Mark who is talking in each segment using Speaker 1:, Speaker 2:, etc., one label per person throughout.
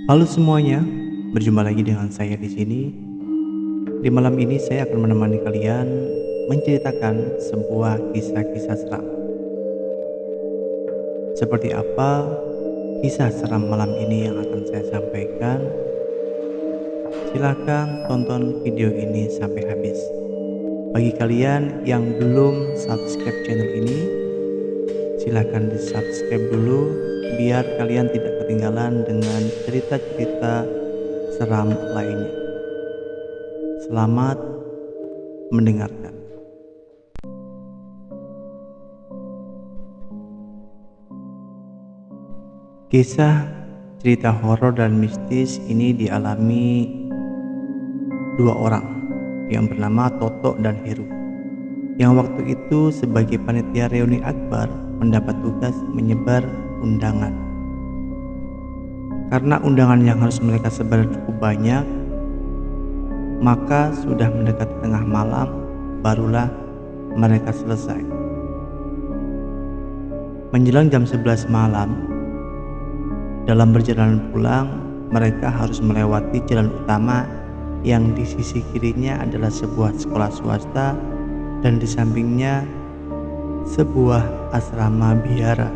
Speaker 1: Halo semuanya, berjumpa lagi dengan saya di sini. Di malam ini saya akan menemani kalian menceritakan sebuah kisah-kisah seram. Seperti apa kisah seram malam ini yang akan saya sampaikan? Silahkan tonton video ini sampai habis. Bagi kalian yang belum subscribe channel ini, silahkan di subscribe dulu biar kalian tidak ketinggalan dengan cerita-cerita seram lainnya. Selamat mendengarkan. Kisah cerita horor dan mistis ini dialami dua orang yang bernama Toto dan Heru, yang waktu itu sebagai panitia reuni akbar mendapat tugas menyebar undangan. Karena undangan yang harus mereka sebar cukup banyak, maka sudah mendekati tengah malam barulah mereka selesai. Menjelang jam 11 malam, dalam perjalanan pulang, mereka harus melewati jalan utama yang di sisi kirinya adalah sebuah sekolah swasta dan di sampingnya sebuah asrama biara.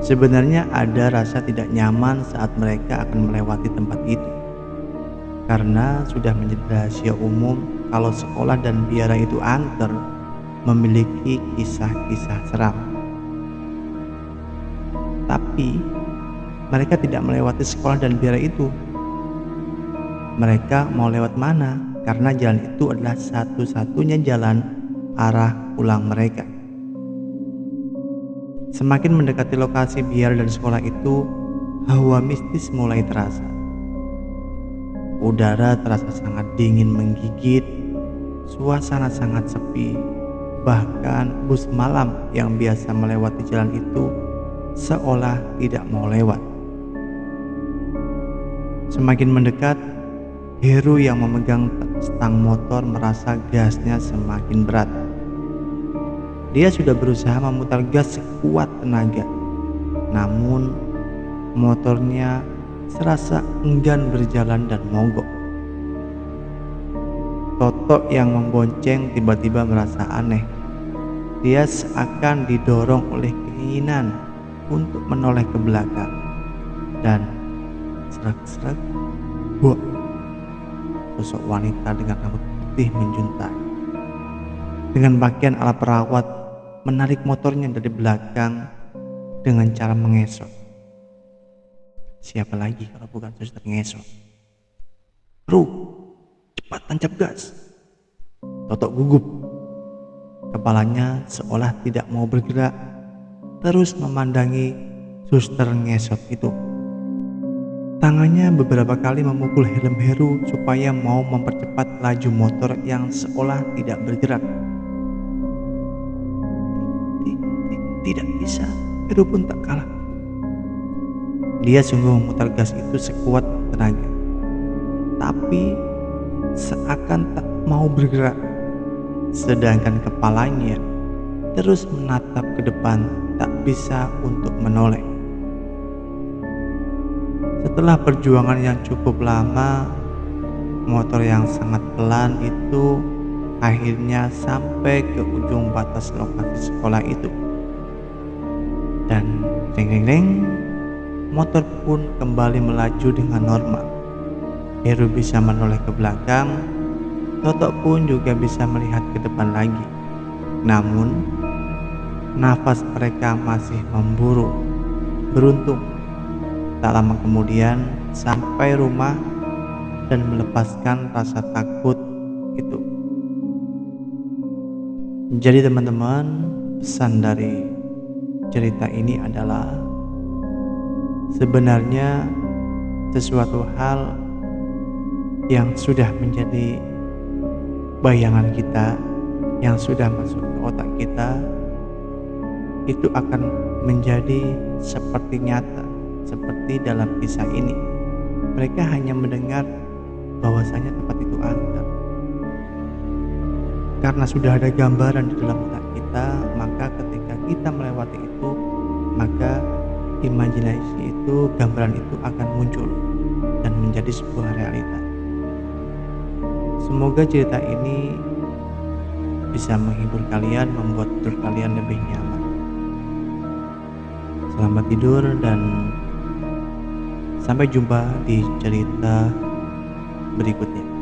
Speaker 1: Sebenarnya ada rasa tidak nyaman saat mereka akan melewati tempat itu, karena sudah menjadi rahasia umum kalau sekolah dan biara itu angker memiliki kisah-kisah seram. Tapi mereka tidak melewati sekolah dan biara itu. Mereka mau lewat mana? Karena jalan itu adalah satu-satunya jalan arah pulang mereka. Semakin mendekati lokasi biara dan sekolah itu, hawa mistis mulai terasa. Udara terasa sangat dingin menggigit, suasana sangat sepi, bahkan bus malam yang biasa melewati jalan itu seolah tidak mau lewat. Semakin mendekat, Heru yang memegang stang motor merasa gasnya semakin berat. Dia sudah berusaha memutar gas sekuat tenaga, namun motornya serasa enggan berjalan dan mogok. Toto yang membonceng tiba-tiba merasa aneh. Dia seakan didorong oleh keinginan untuk menoleh ke belakang, dan serak-serak, buah, sosok wanita dengan rambut putih menjuntai dengan pakaian ala perawat menarik motornya dari belakang dengan cara mengesot. Siapa lagi kalau bukan suster ngesot? Ru, cepat tancap gas. Toto gugup. Kepalanya seolah tidak mau bergerak, terus memandangi suster ngesot itu. Tangannya beberapa kali memukul helm Heru supaya mau mempercepat laju motor yang seolah tidak bergerak. Tidak bisa, Heru pun tak kalah. Dia sungguh memutar gas itu sekuat tenaga, tapi seakan tak mau bergerak, sedangkan kepalanya terus menatap ke depan, tak bisa untuk menoleh. Setelah perjuangan yang cukup lama, motor yang sangat pelan itu akhirnya sampai ke ujung batas lokasi sekolah itu. Dan reng-reng-reng, motor pun kembali melaju dengan normal. Heru bisa menoleh ke belakang, Toto pun juga bisa melihat ke depan lagi. Namun, nafas mereka masih memburu. Beruntung, tak lama kemudian sampai rumah dan melepaskan rasa takut itu. Jadi teman-teman, pesan dari cerita ini adalah sebenarnya sesuatu hal yang sudah menjadi bayangan kita, yang sudah masuk ke otak kita, itu akan menjadi seperti nyata, seperti dalam kisah ini. Mereka hanya mendengar bahwasanya tempat itu angker. Karena sudah ada gambaran di dalam otak kita, maka ketika kita melewati itu, maka imajinasi itu, gambaran itu akan muncul dan menjadi sebuah realitas. Semoga cerita ini bisa menghibur kalian, membuat tidur kalian lebih nyaman. Selamat tidur dan sampai jumpa di cerita berikutnya.